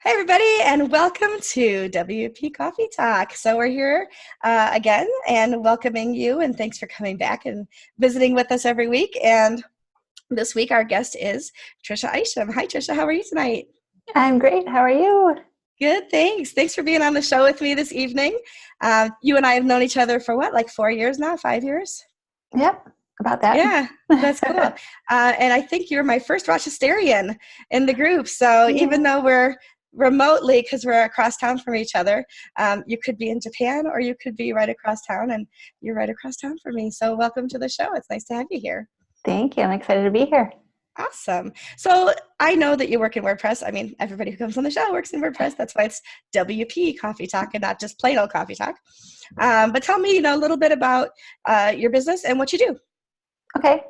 Hi, everybody, and welcome to WP Coffee Talk. So we're here again and welcoming you, and thanks for coming back and visiting with us every week. And this week, our guest is Tricia Isham. Hi, Tricia. How are you tonight? I'm great. How are you? Good, thanks. Thanks for being on the show with me this evening. You and I have known each other for what, like 4 years now, 5 years? Yep, about that. Yeah, that's cool. And I think you're my first Rochesterian in the group. So even though we're remotely, because we're across town from each other, you could be in Japan or you could be right across town, and you're right across town from me. So welcome to the show. It's nice to have you here. Thank you. I'm excited to be here. Awesome. So I know that you work in WordPress. I mean, everybody who comes on the show works in WordPress. That's why it's WP Coffee Talk and not just plain old Coffee Talk. But tell me, a little bit about your business and what you do. Okay.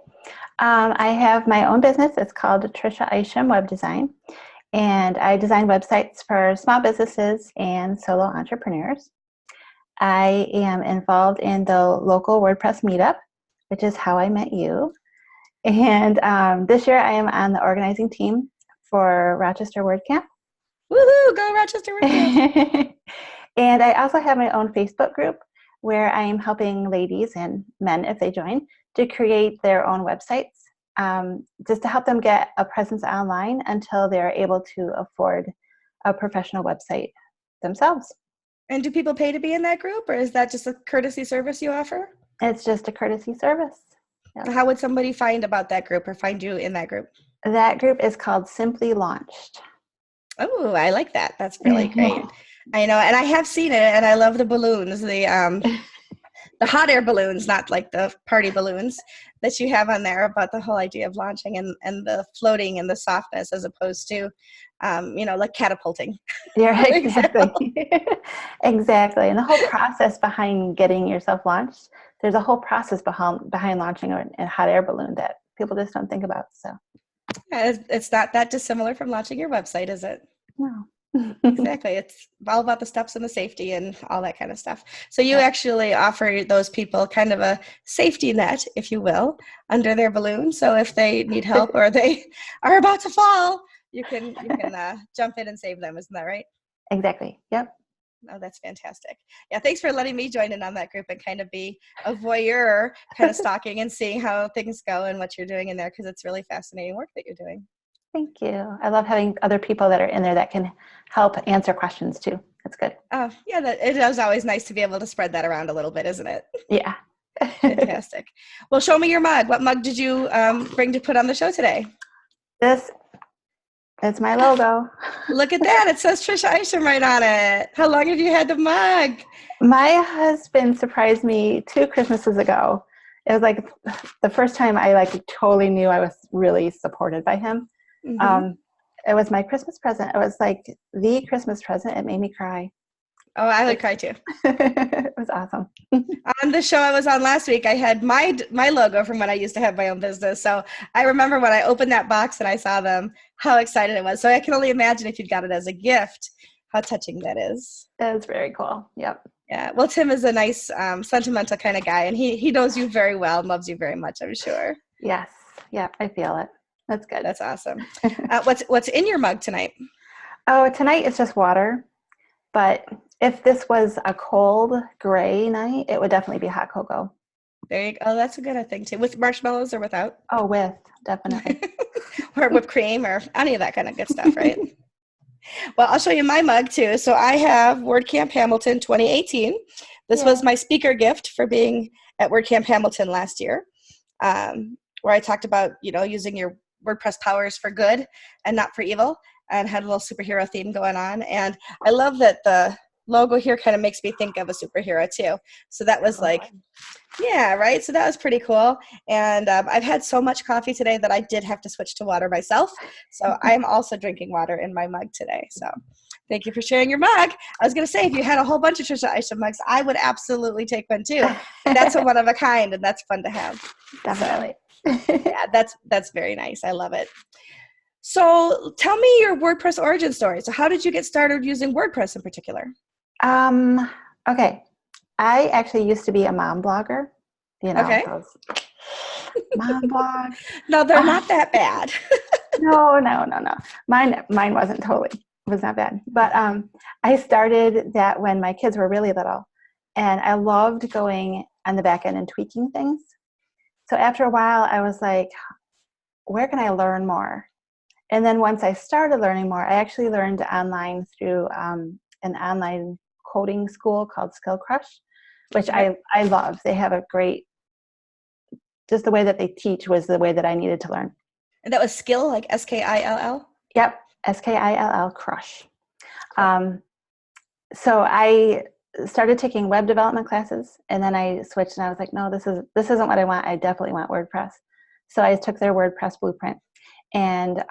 I have my own business. It's called Tricia Isham Web Design. And I design websites for small businesses and solo entrepreneurs. I am involved in the local WordPress meetup, which is how I met you. And this year I am on the organizing team for Rochester WordCamp. Woohoo! Go Rochester WordCamp! And I also have my own Facebook group where I am helping ladies and men, if they join, to create their own websites, just to help them get a presence online until they're able to afford a professional website themselves. And do people pay to be in that group, or is that just a courtesy service you offer? It's just a courtesy service. Yep. How would somebody find about that group or find you in that group? That group is called Simply Launched. Oh, I like that. That's really great. I know, and I have seen it, and I love the balloons, the hot air balloons, not like the party balloons that you have on there, about the whole idea of launching and the floating and the softness as opposed to, like catapulting. Yeah, exactly. Exactly. And the whole process behind getting yourself launched, there's a whole process behind launching a hot air balloon that people just don't think about. So yeah, it's not that dissimilar from launching your website, is it? No. Exactly. It's all about the steps and the safety and all that kind of stuff. So you actually offer those people kind of a safety net, if you will, under their balloon. So if they need help or they are about to fall, you can jump in and save them. Isn't that right? Exactly. Yep. Oh, that's fantastic. Yeah, thanks for letting me join in on that group and kind of be a voyeur, kind of stalking and seeing how things go and what you're doing in there, because it's really fascinating work that you're doing. Thank you. I love having other people that are in there that can help answer questions too. That's good. Oh, yeah, it is always nice to be able to spread that around a little bit, isn't it? Yeah. Fantastic. Well, show me your mug. What mug did you bring to put on the show today? It's my logo. Look at that. It says Tricia Isham right on it. How long have you had the mug? My husband surprised me 2 Christmases ago. It was like the first time I totally knew I was really supported by him. Mm-hmm. It was my Christmas present. It was like the Christmas present. It made me cry. Oh, I would cry too. It was awesome. On the show I was on last week, I had my logo from when I used to have my own business. So I remember when I opened that box and I saw them, how excited it was. So I can only imagine if you'd got it as a gift, how touching that is. That's very cool. Yep. Yeah. Well, Tim is a nice, sentimental kind of guy, and he knows you very well and loves you very much, I'm sure. Yes. Yep. I feel it. That's good. That's awesome. What's in your mug tonight? Oh, tonight it's just water. But if this was a cold, gray night, it would definitely be hot cocoa. There you go. Oh, that's a good thing too. With marshmallows or without? Oh, with, definitely. Or whipped cream or any of that kind of good stuff, right? Well, I'll show you my mug too. So I have WordCamp Hamilton 2018. This was my speaker gift for being at WordCamp Hamilton last year, where I talked about, using your WordPress powers for good and not for evil, and had a little superhero theme going on. And I love that the logo here kind of makes me think of a superhero too. So that was yeah, right? So that was pretty cool. And I've had so much coffee today that I did have to switch to water myself. So I'm also drinking water in my mug today. So thank you for sharing your mug. I was going to say, if you had a whole bunch of Tricia Isham mugs, I would absolutely take one too. That's a one of a kind, and that's fun to have. Definitely. So, yeah, that's very nice. I love it. So tell me your WordPress origin story. So how did you get started using WordPress in particular? Okay. I actually used to be a mom blogger. Okay. Those mom blogs. No, they're not that bad. No. Mine wasn't totally. was not bad. But I started that when my kids were really little, and I loved going on the back end and tweaking things. So after a while, I was like, where can I learn more? And then once I started learning more, I actually learned online through an online coding school called Skill Crush, which I love. They have a great, just the way that they teach was the way that I needed to learn. And that was Skill, like Skill? Yep, Skill Crush. So I started taking web development classes, and then I switched, and I was like, no, this isn't what I want. I definitely want WordPress. So I took their WordPress blueprint, and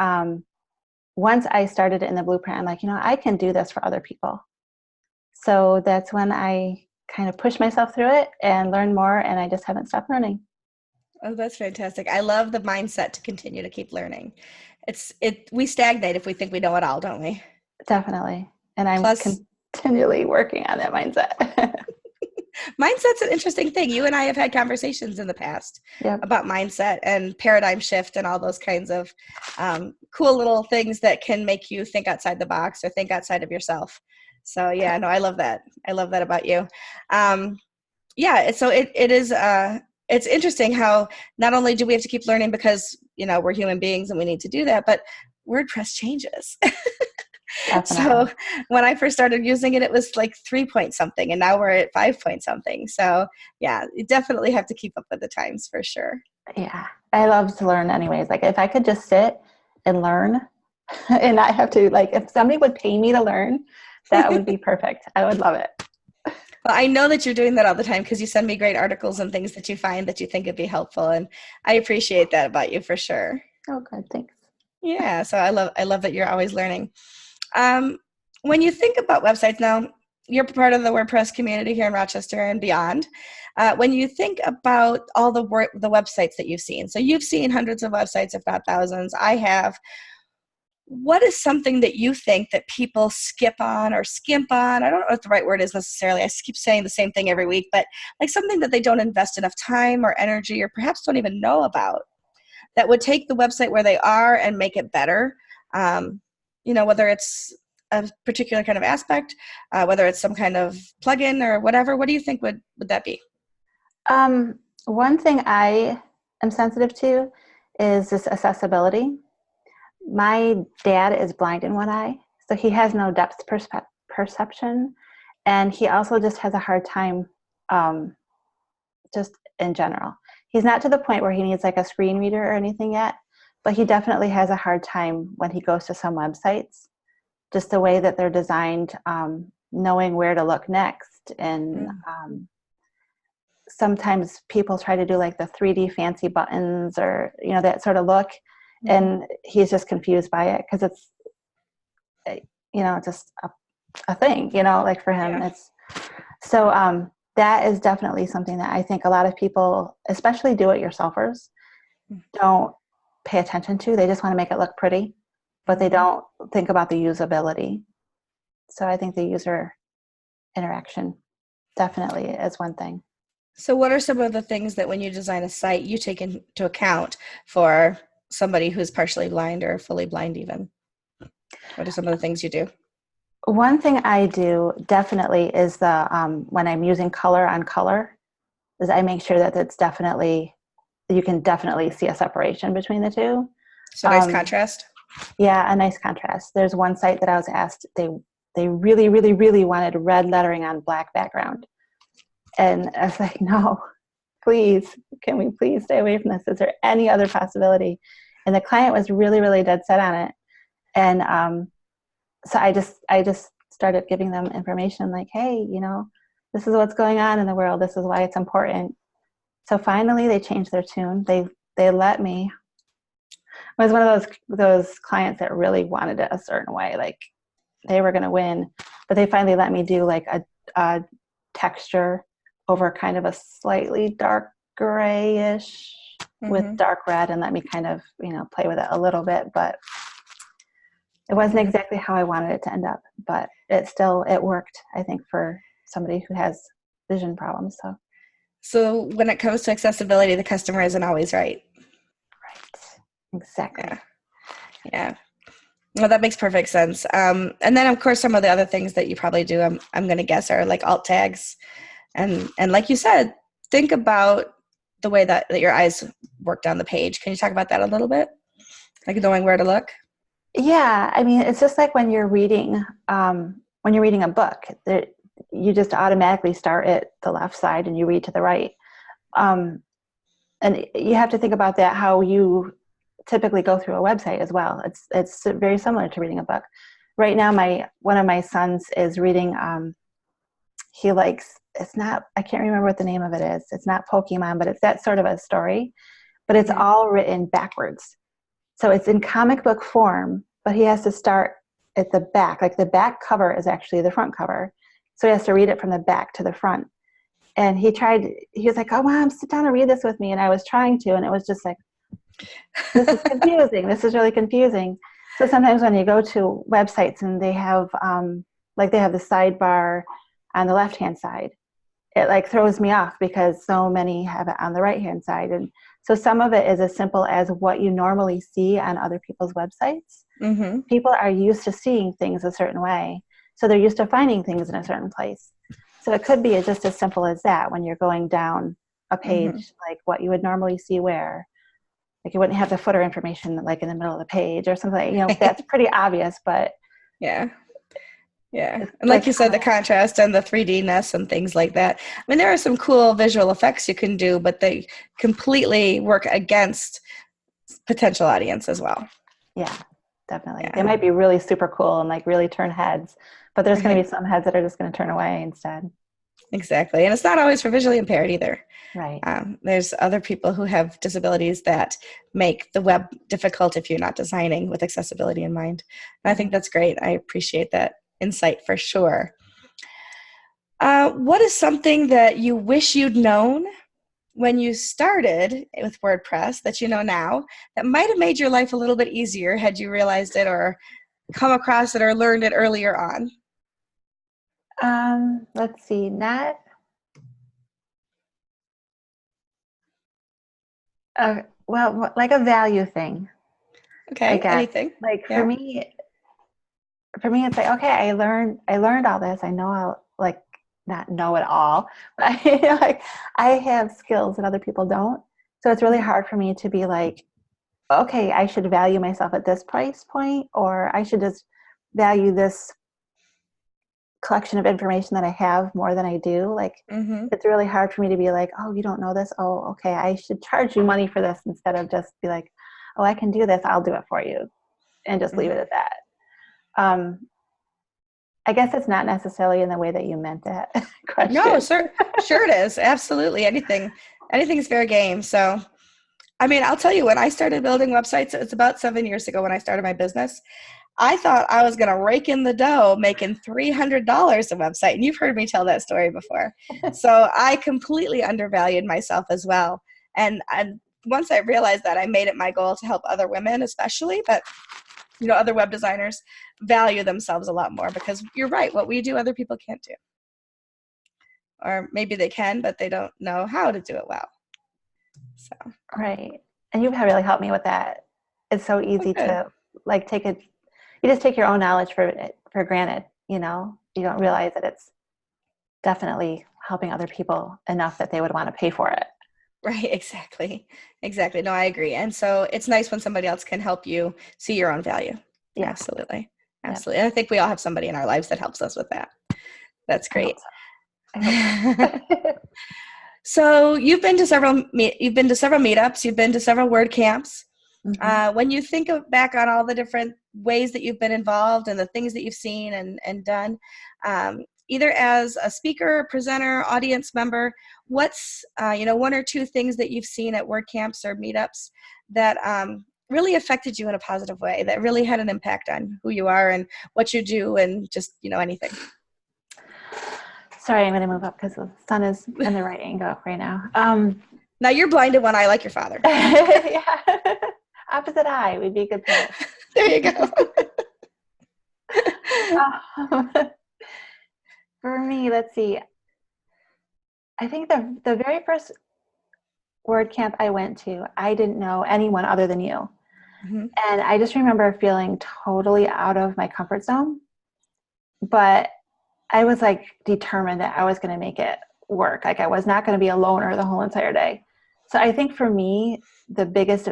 once I started in the blueprint, I'm like, I can do this for other people. So that's when I kind of pushed myself through it and learned more, and I just haven't stopped learning. Oh, that's fantastic. I love the mindset to continue to keep learning. We stagnate if we think we know it all, don't we? Definitely. And I'm Plus, continually working on that mindset. Mindset's an interesting thing. You and I have had conversations in the past about mindset and paradigm shift and all those kinds of cool little things that can make you think outside the box or think outside of yourself. So yeah, no, I love that. I love that about you. So it is, it's interesting how not only do we have to keep learning because, we're human beings and we need to do that, but WordPress changes. So when I first started using it, it was like 3 point something, and now we're at 5 point something. So yeah, you definitely have to keep up with the times for sure. Yeah, I love to learn anyways. Like if I could just sit and learn and not have to, like if somebody would pay me to learn, that would be perfect. I would love it. Well, I know that you're doing that all the time because you send me great articles and things that you find that you think would be helpful. And I appreciate that about you for sure. Oh, good. Thanks. Yeah. So I love that you're always learning. When you think about websites now, you're part of the WordPress community here in Rochester and beyond. When you think about all the websites that you've seen, so you've seen hundreds of websites, if not thousands, I have. What is something that you think that people skip on or skimp on? I don't know what the right word is necessarily. I keep saying the same thing every week, but like something that they don't invest enough time or energy or perhaps don't even know about that would take the website where they are and make it better. Whether it's a particular kind of aspect, whether it's some kind of plugin or whatever. What do you think would that be? One thing I am sensitive to is this accessibility. My dad is blind in one eye, so he has no depth perception, and he also just has a hard time just in general. He's not to the point where he needs like a screen reader or anything yet, but he definitely has a hard time when he goes to some websites, just the way that they're designed, knowing where to look next. And sometimes people try to do like the 3D fancy buttons or, that sort of look. And he's just confused by it because it's, just a thing, like for him. Yeah. It's so that is definitely something that I think a lot of people, especially do-it-yourselfers, don't pay attention to. They just want to make it look pretty, but they don't think about the usability. So I think the user interaction definitely is one thing. So what are some of the things that when you design a site, you take into account for somebody who's partially blind or fully blind even? What are some of the things you do? One thing I do definitely is when I'm using color on color, is I make sure that it's definitely, you can definitely see a separation between the two. So nice contrast? Yeah, a nice contrast. There's one site that I was asked, they really, really, really wanted red lettering on black background. And I was like, no, please, can we please stay away from this? Is there any other possibility? And the client was really, really dead set on it. And so I just started giving them information like, hey, this is what's going on in the world. This is why it's important. So finally they changed their tune. They let me. It was one of those clients that really wanted it a certain way, like they were going to win, but they finally let me do like a texture over kind of a slightly dark grayish with dark red, and let me kind of, play with it a little bit, but it wasn't exactly how I wanted it to end up, but it worked, I think, for somebody who has vision problems. So when it comes to accessibility, the customer isn't always right. Right. Exactly. Yeah. Well, that makes perfect sense. And then, of course, some of the other things that you probably do, I'm going to guess, are like alt tags. And like you said, think about the way that your eyes work down the page. Can you talk about that a little bit? Like knowing where to look? Yeah, I mean, it's just like when you're reading a book, that you just automatically start at the left side and you read to the right. Um, and you have to think about that how you typically go through a website as well. It's very similar to reading a book. Right now, one of my sons is reading. He likes, it's not, I can't remember what the name of it is. It's not Pokemon, but it's that sort of a story. But it's Mm-hmm. all written backwards. So it's in comic book form, but he has to start at the back. Like the back cover is actually the front cover. So he has to read it from the back to the front. And he was like, oh, Mom, sit down and read this with me. And I was trying to, and it was just like, this is confusing. This is really confusing. So sometimes when you go to websites and they have, they have the sidebar on the left-hand side, it like throws me off because so many have it on the right-hand side. And so some of it is as simple as what you normally see on other people's websites. Mm-hmm. People are used to seeing things a certain way. So they're used to finding things in a certain place. So it could be just as simple as that when you're going down a page, Mm-hmm. like what you would normally see where. Like you wouldn't have the footer information like in the middle of the page or something. That's pretty obvious, but Yeah. Yeah. it's And like like you said, the contrast and the 3D-ness and things like that. I mean, there are some cool visual effects you can do, but they completely work against potential audience as well. yeah, definitely. They Yeah. might be really super cool and like really turn heads, but there's going to Right. be some heads that are just going to turn away instead. Exactly. And it's not always for visually impaired either. Right. There's other people who have disabilities that make the web difficult if you're not designing with accessibility in mind. And I think that's great. I appreciate that insight for sure. What is something that you wish you'd known when you started with WordPress that you know now that might have made your life a little bit easier had you realized it or come across it or learned it earlier on? Let's see, not well, like a value thing, I Okay, guess. anything? Like Yeah. for me, it's like, okay, I learned all this. I know I'll like not know it all, but I have skills that other people don't. So it's really Mhm. hard for me to be like, okay, I should value myself at this price point, or I should just value this collection of information that I have more than I do. Like, Mhm. it's really hard for me to be like, oh, you don't know this. Oh, okay, I should charge you money for this instead of just be like, oh, I can do this. I'll do it for you, and just leave it Mhm. at that. Um, I guess it's not necessarily in the way that you meant that No, question. sure it is. Absolutely. Anything's fair game. So, I mean, I'll tell you, when I started building websites, it was about 7 years ago when I started my business. I thought I was going to rake in the dough making $300 a website. And you've heard me tell that story before. So I completely undervalued myself as well. And once I realized that, I made it my goal to help other women, especially, but other web designers value themselves a lot more because you're right. What we do, other people can't do. Or maybe they can, but they don't know how to do it well. So, Right. And you've really helped me with that. It's so oh, easy good. to like you just take your own knowledge for granted, you know? You don't realize that it's definitely helping other people enough that they would want to pay for it. Right, exactly. Exactly. No, I agree. And so it's nice when somebody else can help you see your own value. Yeah. Absolutely. Yep. Absolutely. And I think we all have somebody in our lives that helps us with that. That's I hope great. so. I hope so. So you've been to several meetups, you've been to several word camps. Mm-hmm. When you think back on all the different ways that you've been involved and the things that you've seen and done, either as a speaker, presenter, audience member, what's one or two things that you've seen at word camps or meetups that really affected you in a positive way, that really had an impact on who you are and what you do and just anything? Sorry, I'm going to move up because the sun is in the right angle right now. Now you're blinded one eye like your father. Yeah. Opposite eye would be a good pair. There you go. Um, for me, let's see. I think the very first word camp I went to, I didn't know anyone other than you. Mm-hmm. And I just remember feeling totally out of my comfort zone, but I was like determined that I was going to make it work. Like I was not going to be a loner the whole entire day. So I think for me, the biggest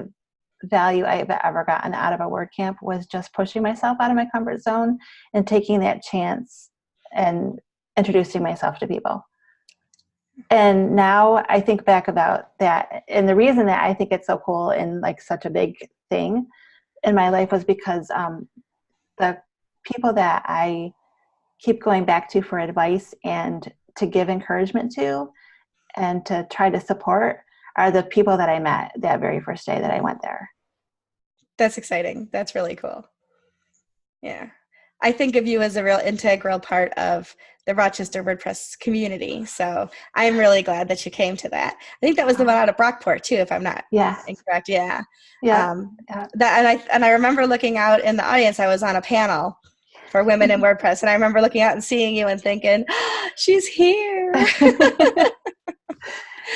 value I've ever gotten out of a WordCamp was just pushing myself out of my comfort zone and taking that chance and introducing myself to people. And now I think back about that. And the reason that I think it's so cool and like such a big thing in my life was because the people that I keep going back to for advice and to give encouragement to and to try to support are the people that I met that very first day that I went there. That's exciting. That's really cool. Yeah. I think of you as a real integral part of the Rochester WordPress community. So I'm really glad that you came to that. I think that was the one out of Brockport too, if I'm not incorrect. Yeah. Yeah. And I remember looking out in the audience. I was on a panel for women in WordPress, and I remember looking out and seeing you and thinking, oh, she's here.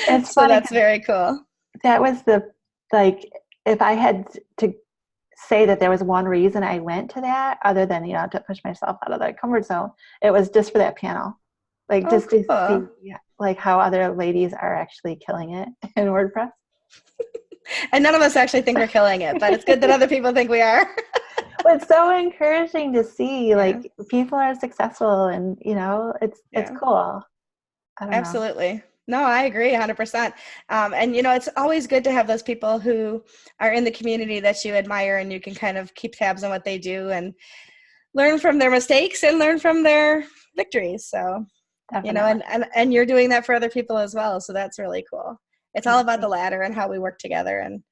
It's so funny, that's very cool. That was if I had to say that there was one reason I went to that other than, to push myself out of the comfort zone, it was just for that panel. To see like how other ladies are actually killing it in WordPress. And none of us actually think we're killing it, but it's good that other people think we are. Well, it's so encouraging to see like people are successful and it's cool. I don't Absolutely. No, I agree 100%. And it's always good to have those people who are in the community that you admire, and you can kind of keep tabs on what they do and learn from their mistakes and learn from their victories. So, Definitely. and you're doing that for other people as well. So that's really cool. It's all about the ladder and how we work together, and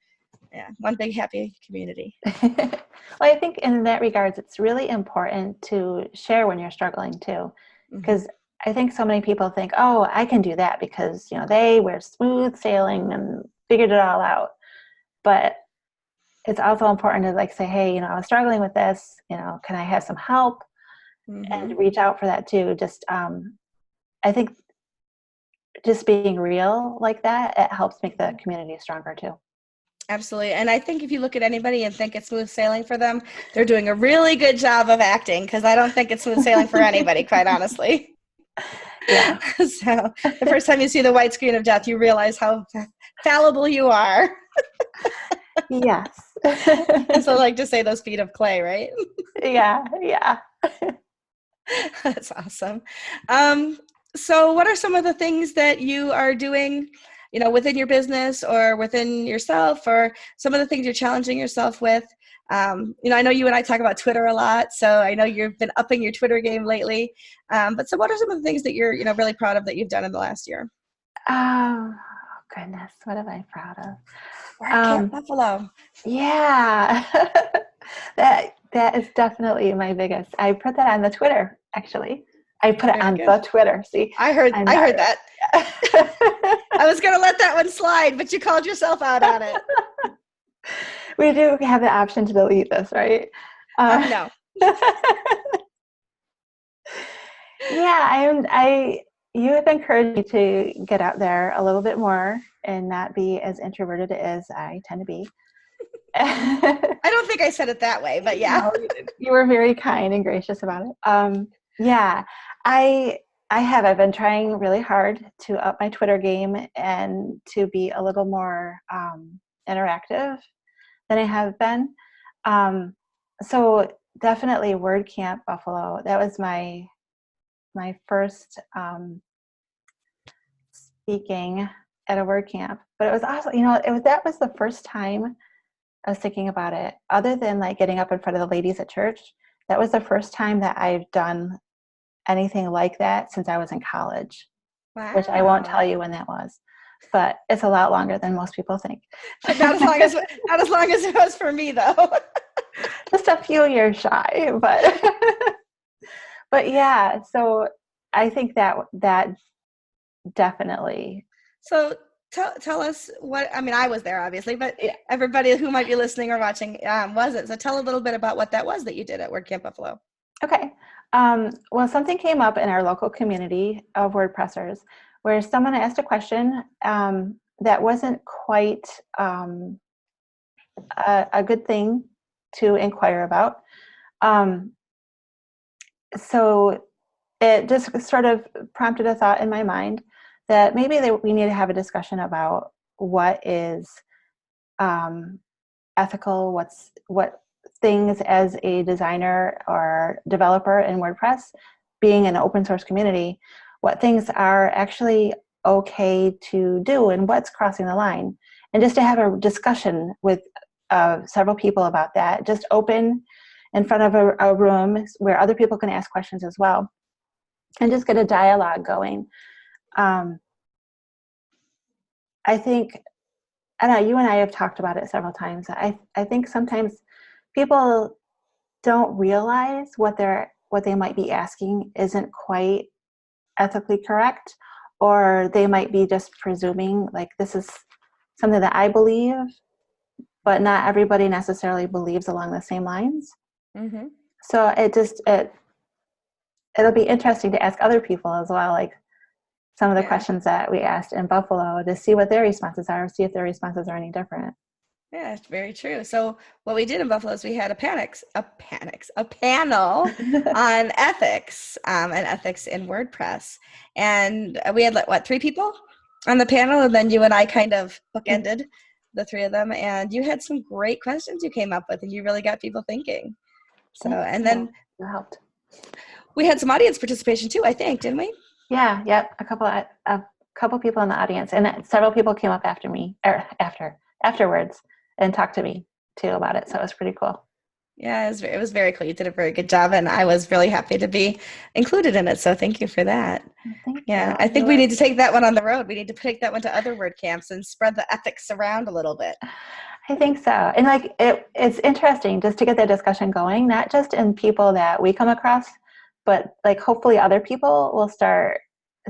one big happy community. Well, I think in that regards, it's really important to share when you're struggling too, because I think so many people think, oh, I can do that because, they were smooth sailing and figured it all out. But it's also important to say, hey, I was struggling with this, can I have some help? And reach out for that too. Just, I think just being real like that, it helps make the community stronger too. Absolutely. And I think if you look at anybody and think it's smooth sailing for them, they're doing a really good job of acting, because I don't think it's smooth sailing for anybody, quite honestly. Yeah. So the first time you see the white screen of death, you realize how fallible you are. Yes. So I like to say those feet of clay, right? Yeah. That's awesome. So what are some of the things that you are doing, within your business or within yourself, or some of the things you're challenging yourself with? I know you and I talk about Twitter a lot, so I know you've been upping your Twitter game lately. But so what are some of the things that you're, really proud of that you've done in the last year? Oh, goodness. What am I proud of? WordCamp Buffalo. Yeah. That is definitely my biggest. I put that on the Twitter, actually. I put it on the Twitter. See, I heard that. I was going to let that one slide, but you called yourself out on it. We do have the option to delete this, right? No. Yeah, you have encouraged me to get out there a little bit more and not be as introverted as I tend to be. I don't think I said it that way, but yeah. No, you were very kind and gracious about it. Yeah, I've been trying really hard to up my Twitter game and to be a little more interactive than I have been. So definitely WordCamp Buffalo. That was my first speaking at a WordCamp. But it was also, that was the first time I was thinking about it. Other than getting up in front of the ladies at church, that was the first time that I've done anything like that since I was in college. Wow. Which I won't tell you when that was, but it's a lot longer than most people think. Not as long as it was for me, though. Just a few years shy, but yeah. So I think that definitely. So tell us what. I mean, I was there obviously, but everybody who might be listening or watching wasn't. So tell a little bit about what that was that you did at WordCamp Buffalo. Okay. Well, something came up in our local community of WordPressers where someone asked a question that wasn't quite a good thing to inquire about. So it just sort of prompted a thought in my mind that maybe we need to have a discussion about what is ethical, what things as a designer or developer in WordPress, being an open source community, what things are actually okay to do and what's crossing the line. And just to have a discussion with several people about that, just open in front of a room where other people can ask questions as well, and just get a dialogue going. I think, I know you and I have talked about it several times. I think sometimes people don't realize what they might be asking isn't quite ethically correct, or they might be just presuming like this is something that I believe, but not everybody necessarily believes along the same lines. Mm-hmm. So it'll be interesting to ask other people as well, like some of the questions that we asked in Buffalo, to see what their responses are, see if their responses are any different. Yeah, it's very true. So what we did in Buffalo is we had a panel on ethics and ethics in WordPress. And we had like, 3 people on the panel, and then you and I kind of bookended the 3 of them, and you had some great questions you came up with, and you really got people thinking. So, and then you helped. We had some audience participation too, I think, didn't we? Yeah, yep. A couple people in the audience, and several people came up after me, or afterwards, and talked to me too about it. So it was pretty cool. Yeah, it was very cool. You did a very good job, and I was really happy to be included in it. So thank you for that. Thank you. I think we need to take that one on the road. We need to take that one to other WordCamps and spread the ethics around a little bit. I think so. And like it's interesting just to get that discussion going, not just in people that we come across, but like hopefully other people will start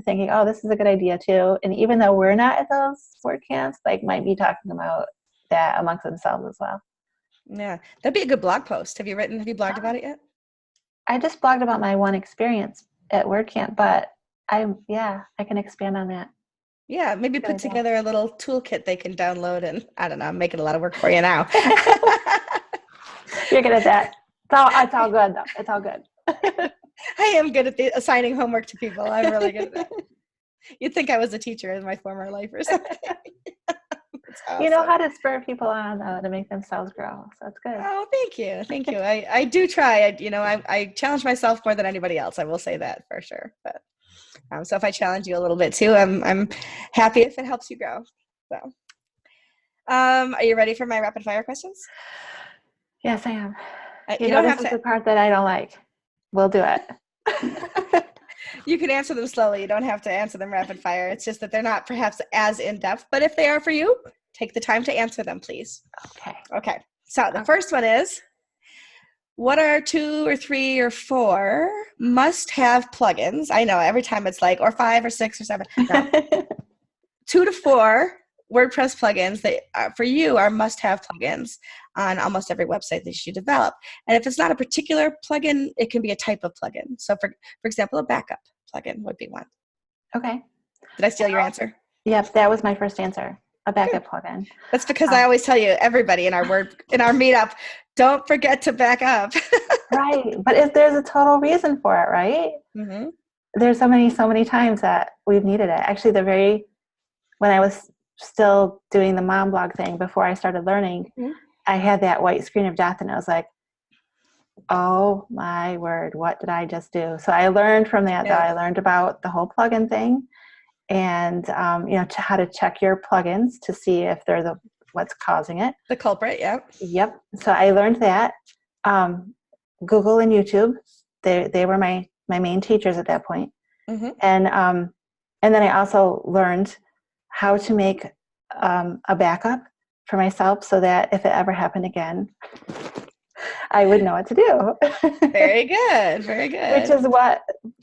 thinking, oh, this is a good idea too. And even though we're not at those WordCamps, like might be talking about that amongst themselves as well. Yeah, that'd be a good blog post. Have you blogged about it yet? I just blogged about my one experience at WordCamp, but I can expand on that. Yeah, maybe put together a little toolkit they can download, and I don't know, I'm making a lot of work for you now. You're good at that. It's all good though. It's all good. I am good at assigning homework to people. I'm really good at that. You'd think I was a teacher in my former life or something. Awesome. You know how to spur people on to make themselves grow. So that's good. Oh, thank you. Thank you. I do try. I challenge myself more than anybody else. I will say that for sure. But so if I challenge you a little bit too, I'm happy if it helps you grow. So, are you ready for my rapid fire questions? Yes, I am. You don't have this is the part that I don't like. We'll do it. You can answer them slowly. You don't have to answer them rapid fire. It's just that they're not perhaps as in-depth, but if they are for you, take the time to answer them, please. Okay. So the first one is, what are 2 or 3 or 4 must-have plugins? I know every time it's like, or 5 or 6 or 7. No. 2 to 4 WordPress plugins that for you are must-have plugins on almost every website that you develop. And if it's not a particular plugin, it can be a type of plugin. So for example, a backup plugin would be one. Okay. Did I steal your answer? Yep, that was my first answer. A backup plugin. That's because I always tell you, everybody in our meetup, don't forget to back up. Right, but there's a total reason for it, right? Mm-hmm. There's so many times that we've needed it. Actually, when I was still doing the mom blog thing before I started learning, I had that white screen of death, and I was like, oh my word, what did I just do? So I learned from that. Though I learned about the whole plugin thing, and how to check your plugins to see if they're what's causing it. The culprit, yeah. Yep. So I learned that. Google and YouTube, they were my main teachers at that point. Mm-hmm. And then I also learned how to make a backup for myself so that if it ever happened again, I would know what to do. Very good. Very good. Which is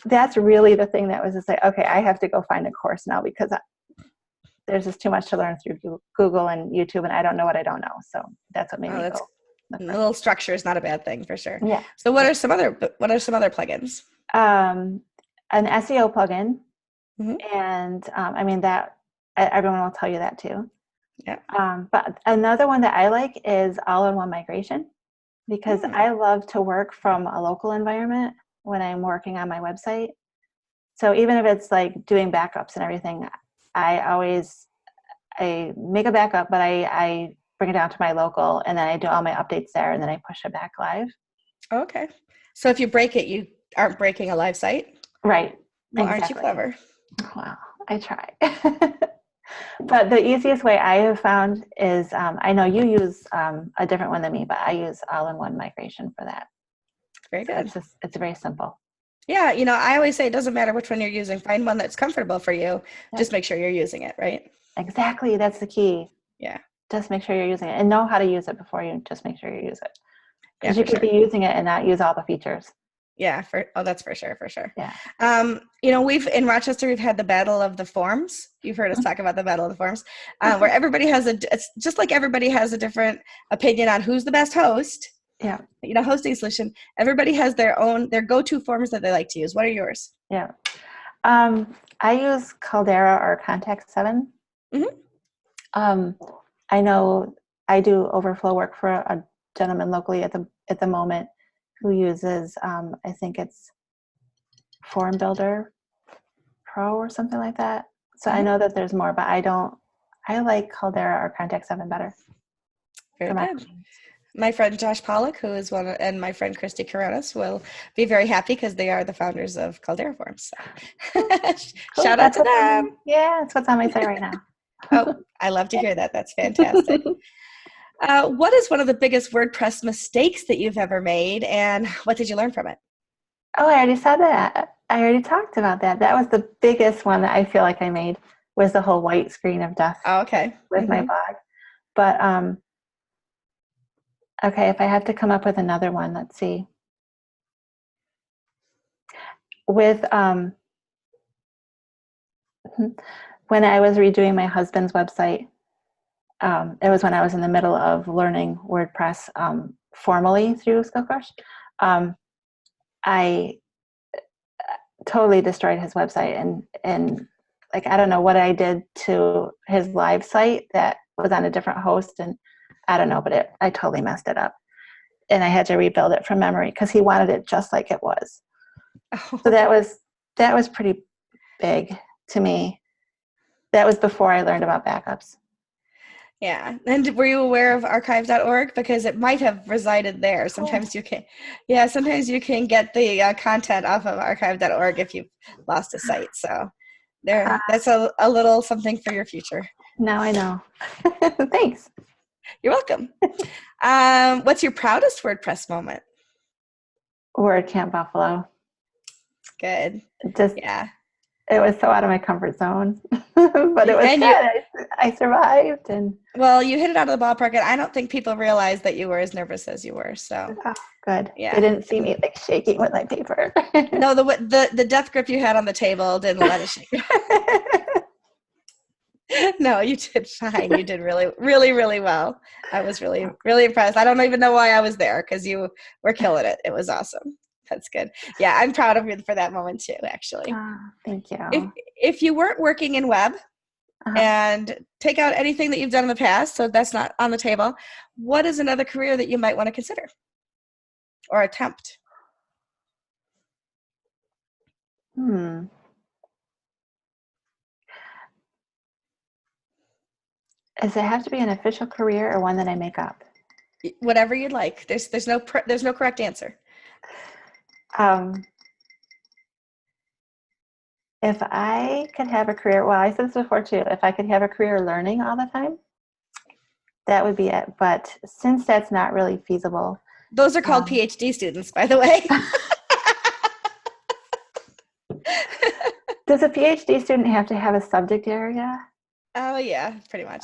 that's really the thing that was just like, okay, I have to go find a course now because there's just too much to learn through Google and YouTube, and I don't know what I don't know. So that's what made me go. A little structure is not a bad thing for sure. Yeah. So what are some other plugins? An SEO plugin, mm-hmm. And that everyone will tell you that too. Yeah. But another one that I like is all-in-one migration, because I love to work from a local environment when I'm working on my website. So even if it's like doing backups and everything, I make a backup, but I bring it down to my local, and then I do all my updates there, and then I push it back live. Okay. So if you break it, you aren't breaking a live site? Right. Well, aren't you Exactly. clever? Well, I try. But the easiest way I have found is, I know you use a different one than me, but I use all-in-one migration for that. Very So good. it's very simple. Yeah, I always say it doesn't matter which one you're using. Find one that's comfortable for you. Yep. Just make sure you're using it, right? Exactly. That's the key. Yeah. Just make sure you're using it and know how to use it before you just make sure you use it. Yeah, Because you for could sure. be using it and not use all the features. Yeah, that's for sure, for sure. Yeah. We've in Rochester, we've had the Battle of the Forms. You've heard us talk about the Battle of the Forms, where everybody has it's just like everybody has a different opinion on who's the best host. Yeah. Hosting solution. Everybody has their go-to forms that they like to use. What are yours? Yeah. I use Caldera or Contact 7. I know I do overflow work for a gentleman locally at the moment who uses, I think it's Form Builder Pro or something like that. So I know that there's more, but I like Caldera or Contact 7 better. Very good. My friend Josh Pollock, who is and my friend Christy Coronas will be very happy because they are the founders of Caldera Forms. So. Cool. Shout out to them. Yeah, that's what's on my site right now. Oh, I love to hear that. That's fantastic. What is one of the biggest WordPress mistakes that you've ever made, and what did you learn from it? Oh, I already said that. I already talked about that. That was the biggest one that I feel like I made, was the whole white screen of death. Oh, okay. With my blog. But okay, if I have to come up with another one, let's see. With when I was redoing my husband's website, it was when I was in the middle of learning WordPress formally through SkillCrush. I totally destroyed his website, and like, I don't know what I did to his live site that was on a different host, and I don't know, but I totally messed it up, and I had to rebuild it from memory because he wanted it just like it was. Oh. So that was pretty big to me. That was before I learned about backups. Yeah. And were you aware of archive.org? Because it might have resided there. Sometimes you can, sometimes you can get the content off of archive.org if you've lost a site. So that's a little something for your future. Now I know. Thanks. You're welcome. What's your proudest WordPress moment? WordCamp Buffalo. Good. It was so out of my comfort zone, but it was good. I survived. Well, you hit it out of the ballpark, and I don't think people realized that you were as nervous as you were. So good. Yeah, they didn't see me like shaking with my paper. No, the death grip you had on the table didn't let it shake. No, you did fine. You did really, really, really well. I was really, really impressed. I don't even know why I was there because you were killing it. It was awesome. That's good. Yeah, I'm proud of you for that moment too, actually. Thank you. If you weren't working in web and take out anything that you've done in the past, so that's not on the table, what is another career that you might want to consider or attempt? Does it have to be an official career or one that I make up? Whatever you'd like. There's no correct answer. If I could have a career, well, I said this before too, if I could have a career learning all the time, that would be it. But since that's not really feasible. Those are called PhD students, by the way. Does a PhD student have to have a subject area? Oh, yeah, pretty much.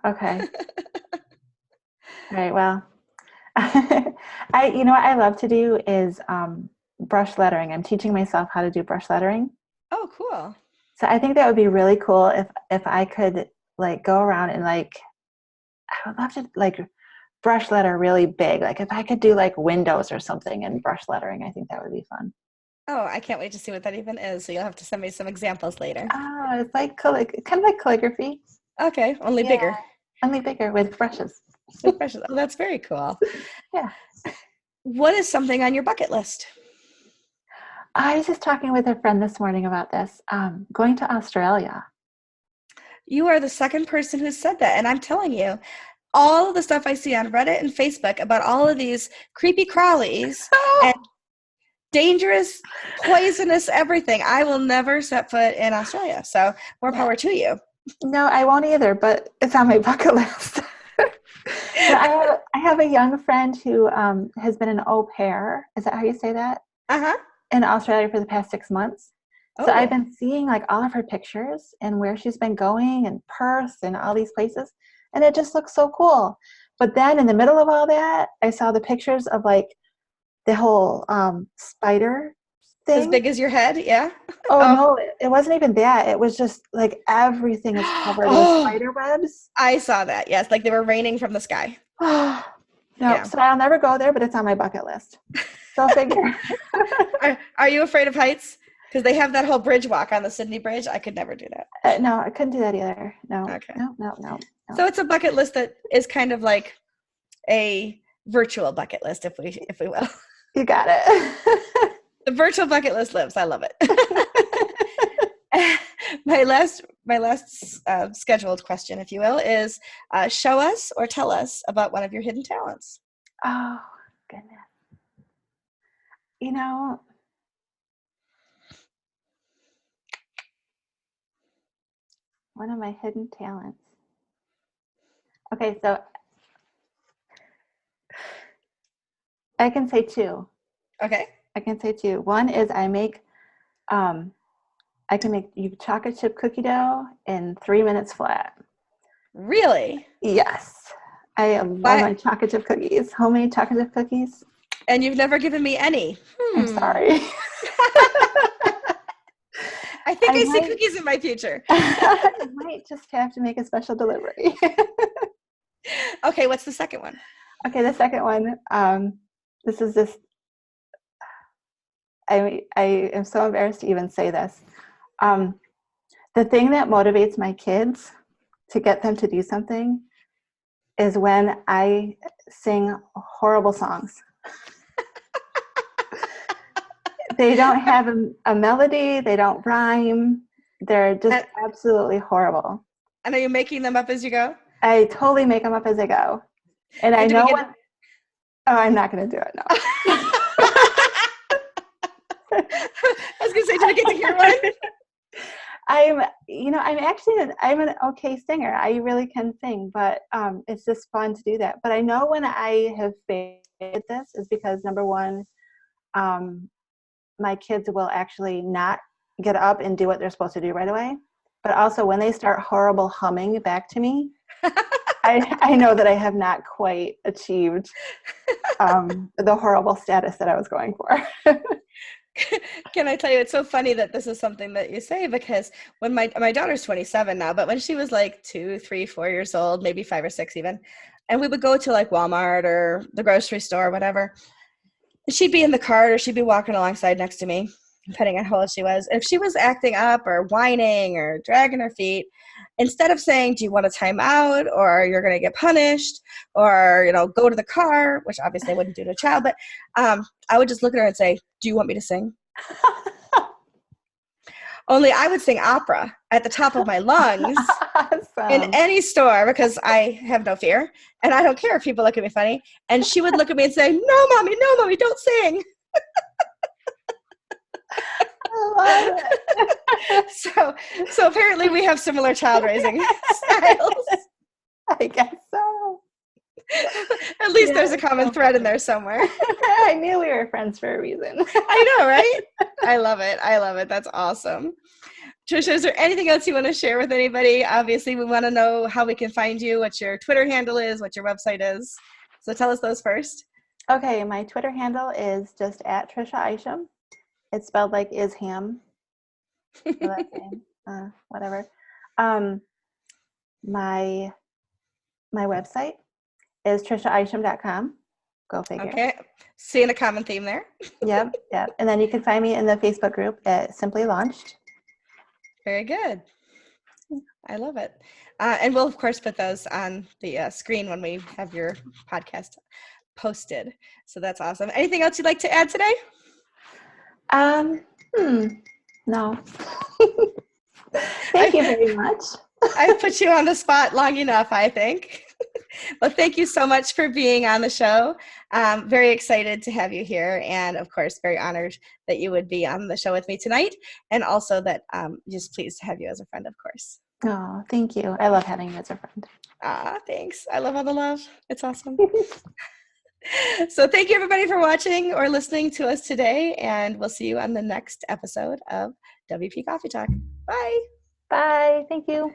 Okay. All right, well, what I love to do is brush lettering. I'm teaching myself how to do brush lettering. Oh, cool. So I think that would be really cool if I could like go around and like, I would love to like brush letter really big. Like if I could do like windows or something and brush lettering, I think that would be fun. Oh, I can't wait to see what that even is. So you'll have to send me some examples later. Oh, it's like kind of like calligraphy. Okay, only bigger. Only bigger with brushes. With brushes. Oh, that's very cool. Yeah. What is something on your bucket list? I was just talking with a friend this morning about this. Going to Australia. You are the second person who said that. And I'm telling you, all of the stuff I see on Reddit and Facebook about all of these creepy crawlies and dangerous, poisonous everything, I will never set foot in Australia. So more power to you. No, I won't either, but it's on my bucket list. I have a young friend who has been an au pair. Is that how you say that? Uh-huh. In Australia for the past 6 months. Oh. So I've been seeing like all of her pictures and where she's been going and Perth and all these places. And it just looks so cool. But then in the middle of all that, I saw the pictures of like the whole spider thing. As big as your head, yeah? Oh, no, it wasn't even that. It was just like everything is covered with spider webs. I saw that, yes. Like they were raining from the sky. No, so I'll never go there, but it's on my bucket list. So figure. Are you afraid of heights? Because they have that whole bridge walk on the Sydney Bridge. I could never do that. No, I couldn't do that either. No. Okay. No. So it's a bucket list that is kind of like a virtual bucket list, if we will. You got it. The virtual bucket list lives. I love it. My last scheduled question, if you will, is show us or tell us about one of your hidden talents. Oh, goodness. You know, one of my hidden talents. Okay, so I can say two. Okay. I can say two. One is I can make you chocolate chip cookie dough in 3 minutes flat. Really? Yes. I love my chocolate chip cookies, homemade chocolate chip cookies. And you've never given me any. I'm sorry. I think I see cookies in my future. I might just have to make a special delivery. Okay, what's the second one? Okay, the second one, I am so embarrassed to even say this. The thing that motivates my kids to get them to do something is when I sing horrible songs. They don't have a melody. They don't rhyme. They're just absolutely horrible. And are you making them up as you go? I totally make them up as I go. And I know when... Oh, I'm not going to do it, no. I was going to say, did I get to hear one? I'm an okay singer. I really can sing, but it's just fun to do that. But I know when I have failed at this is because, number one, my kids will actually not get up and do what they're supposed to do right away. But also when they start horrible humming back to me, I know that I have not quite achieved the horrible status that I was going for. Can I tell you, it's so funny that this is something that you say, because when my daughter's 27 now, but when she was like 2, 3, 4 years old, maybe 5 or 6 even, and we would go to like Walmart or the grocery store or whatever, she'd be in the cart or she'd be walking alongside next to me, depending on how old she was. If she was acting up or whining or dragging her feet, instead of saying, do you want to time out, or you're going to get punished, or, go to the car, which obviously I wouldn't do to a child, but I would just look at her and say, do you want me to sing? Only I would sing opera at the top of my lungs in any store, because I have no fear and I don't care if people look at me funny. And she would look at me and say, no, mommy, don't sing. I love it. So apparently we have similar child raising styles. I guess so. At least there's a common thread in there somewhere. I knew we were friends for a reason. I know, right? I love it. That's awesome. Tricia, is there anything else you want to share with anybody? Obviously, we want to know how we can find you, what your Twitter handle is, what your website is. So tell us those first. Okay, my Twitter handle is just at Tricia Isham. It's spelled like Isham. So that's whatever. My website is triciaisham.com. Go figure. Okay. Seeing a common theme there. Yep. And then you can find me in the Facebook group at Simply Launched. Very good. I love it. And we'll, of course, put those on the screen when we have your podcast posted. So that's awesome. Anything else you'd like to add today? No. Thank you very much. I've put you on the spot long enough, I think. Well, thank you so much for being on the show. Very excited to have you here. And of course, very honored that you would be on the show with me tonight. And also that just pleased to have you as a friend, of course. Oh, thank you. I love having you as a friend. Thanks. I love all the love. It's awesome. So thank you everybody for watching or listening to us today. And we'll see you on the next episode of WP Coffee Talk. Bye. Bye. Thank you.